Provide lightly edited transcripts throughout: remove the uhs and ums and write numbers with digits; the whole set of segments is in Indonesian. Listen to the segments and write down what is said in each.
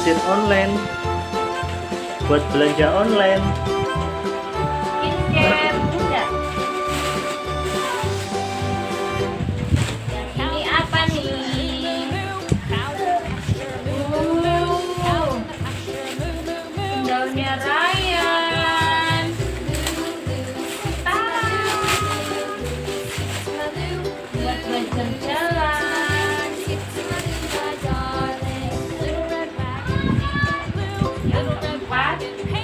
grosir online, buat belanja online. Skincare bunda. Ini apa nih? Daunnya Ryan. Buat belajar jalan. Yang keempat, ini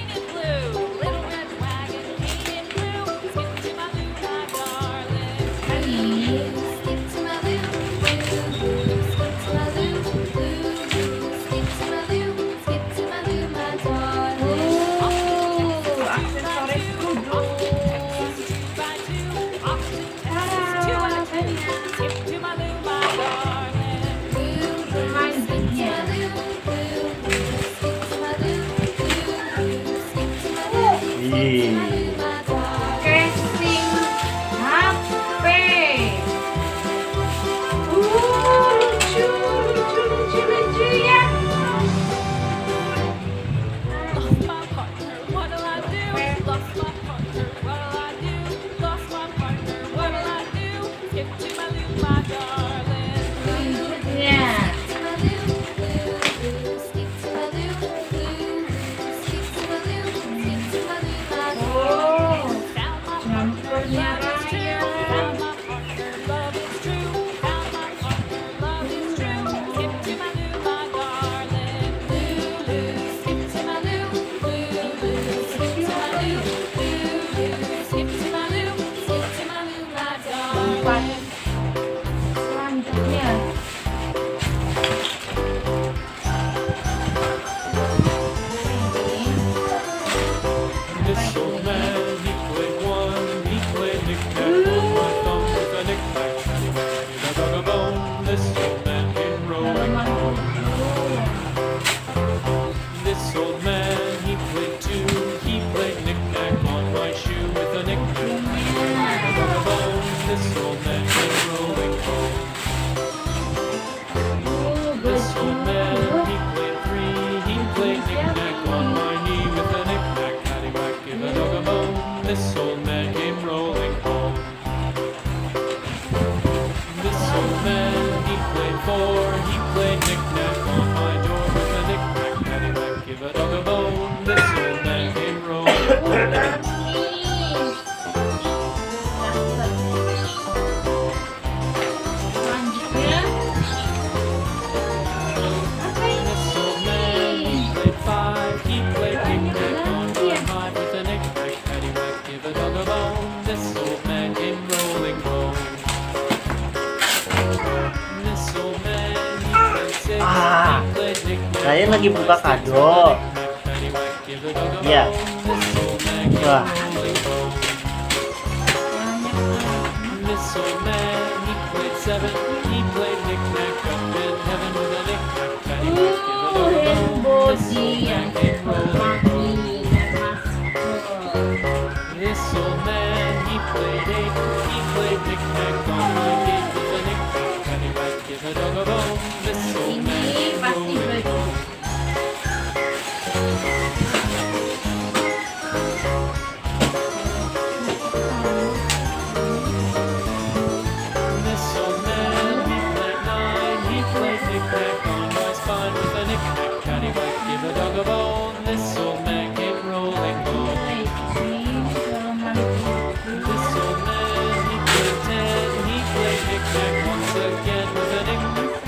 aksesoris kudung. Selanjutnya, Ih, casing HP. Lucu, lucu, lucu, lucu ya. Selanjutnya, jumpernya Ryan. Empat. Selanjutnya, This old man, he played one, he played knick-knack on my thumb with a knick-knack, paddywhack, in a dog a bone. This old man came rolling home. This old man, he played two, he played knick-knack on my shoe with a knick-knack, paddywhack, in a dog a bone. This old man came rolling home. This old man, he played three, he played knick-knack on my knee with a knick-knack, paddywhack, give a dog a bone. This old man came rolling home. This old man, he played four, he played knick-knack on my door with a knick-knack, paddywhack, give a dog a bone. This old man came rolling home. selanjutnya, apa This old man, he ini? played five, he played knick-knack on my hide with a knick-knack, paddywhack, give a dog a bone. This old man came rolling home. This old man, he played six, Ah, he played knick-knack Ryan lagi on my buka stick kado. with a knick-knack, paddywhack, give a dog a Iya. bone. This old man came Wah. rolling home. This old man, he played seven, he played knick-knack up in heaven with a knick-knack, paddywhack, give a dog a Hand bone. This body old man yang came rolling home. mami dan masker. This old man, he played eight, he played knick-knack on my gate with a knick-knack, paddywhack, give a dog a bone. This old man Ini came pasti rolling baju. home. This old man, he played nine, he played knick-knack on my spine with a knick-knack, paddywhack, give a dog a bone. This old man came rolling home. This old man, he played ten, he played knick-knack once again with a knick-knack,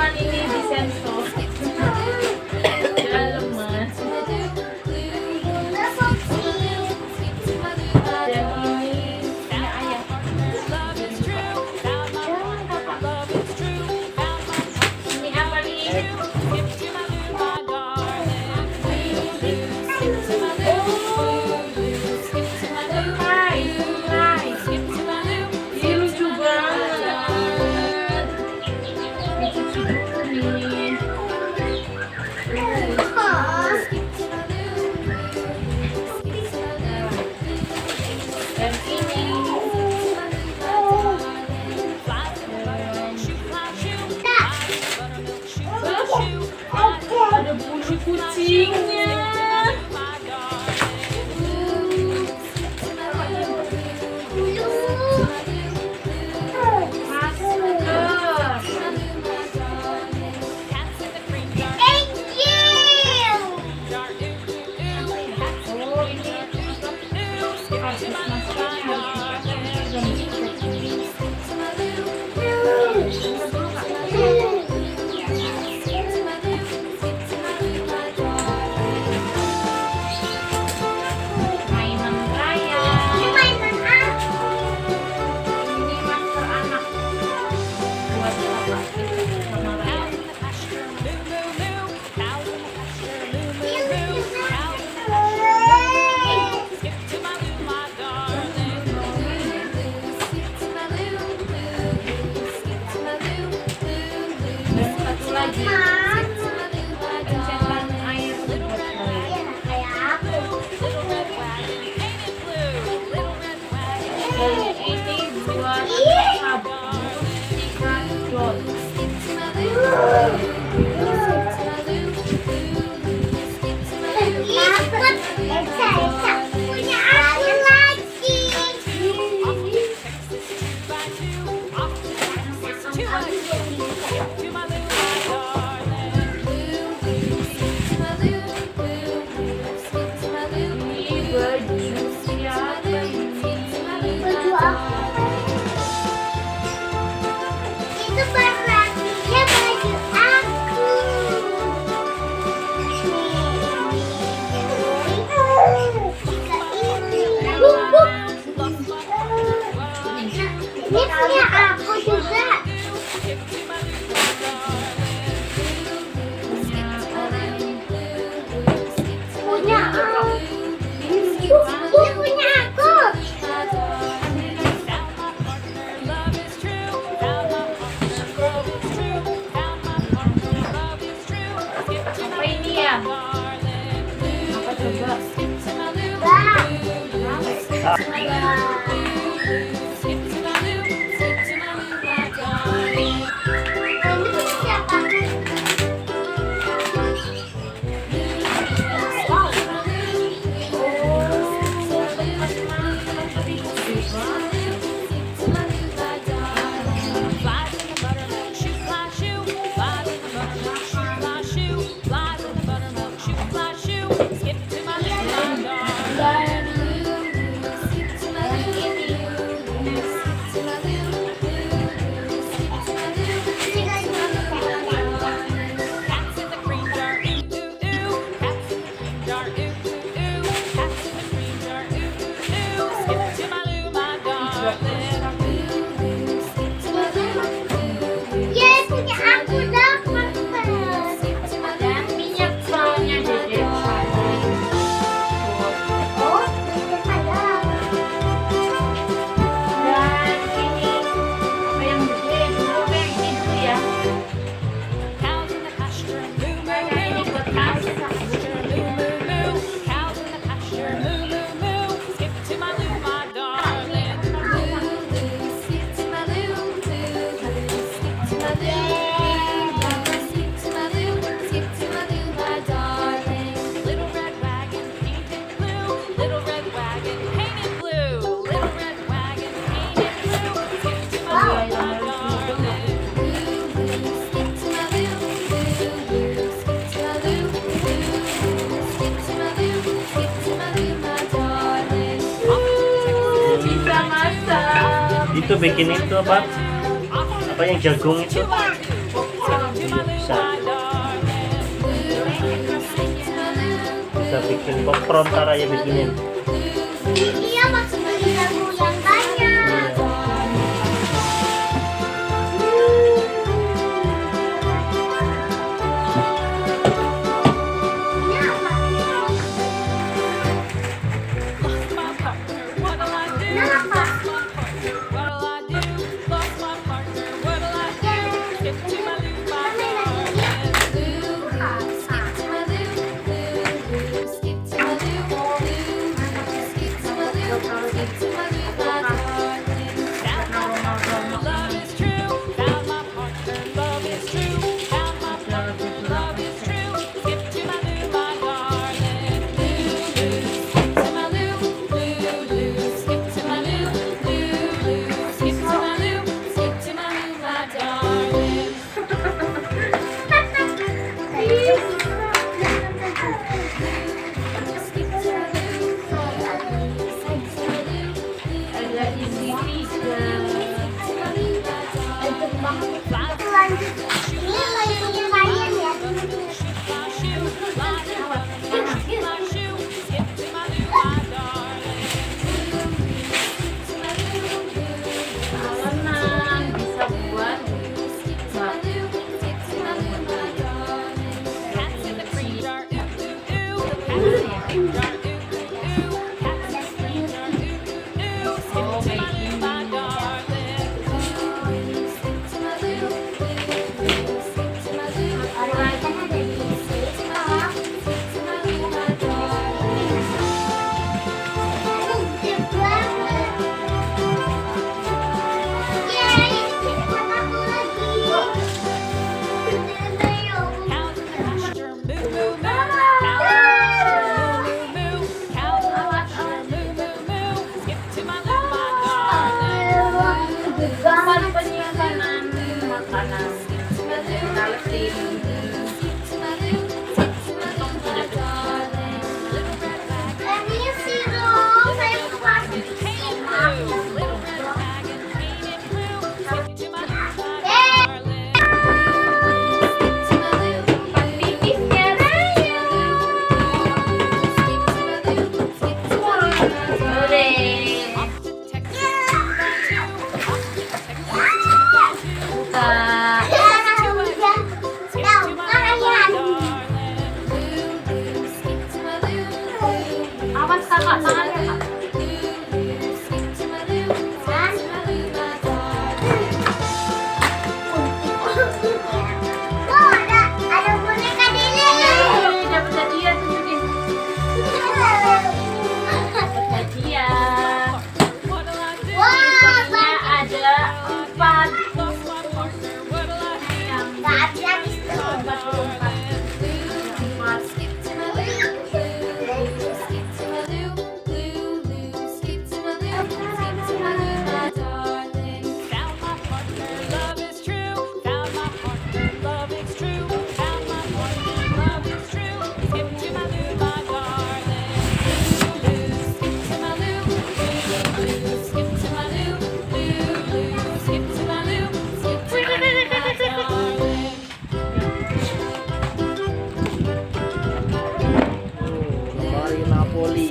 Cuman ini disensor. Jangan lemas. Dan ini punya ayah. Ini apa nih? Ini lucu banget. Dicuci dulu nih. Dan ini ada bulu kucingnya. Oh, ini harus masuknya mainan raya. Ini masker anak buat apa? Sama raya. Dan satu lagi pencetan air buat raya. Dan ini buat sabun ikan dot. Punya aku lagi. Ini baju siapa ini? Baju aku. Itu berarti baju aku. Jika ini. Ini punya aku juga. Punya aku. Ini punya aku. Apa ini ya? Apa coba? Ini punya siapa? Ya punya aku dapat. Dan minyak soalnya Dede. Oh, ada. Dan ini apa yang gede dulu yang ini dulu ya. Nah, ini buat masak. Bisa masak. Itu bikin itu apa? Apa yang jagung itu? Punya. Iya, bisa. Bisa bikin popcorn, ntar aja bikinin. Iya, masih beli lagu yang banyak. Ini apa? Ini apa? Ini lagunya kalian ya. Bisa buat penyimpanan makanan Ini sirup, saya suka. awas kakak tangannya kak. Oh, ada boneka Dede. Dapat hadiah tunjukin. Hadiah. Wah, Ada 4 yang nggak habis-habis tuh. Lemari Napoli.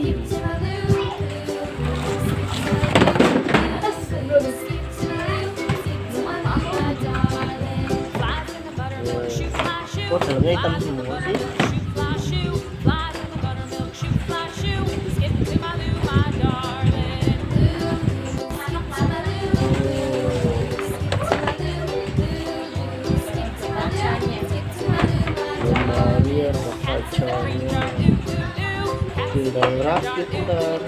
Kok dalamnya hitam semua sih? Lemari ada kacanya. Tinggal rakit ntar.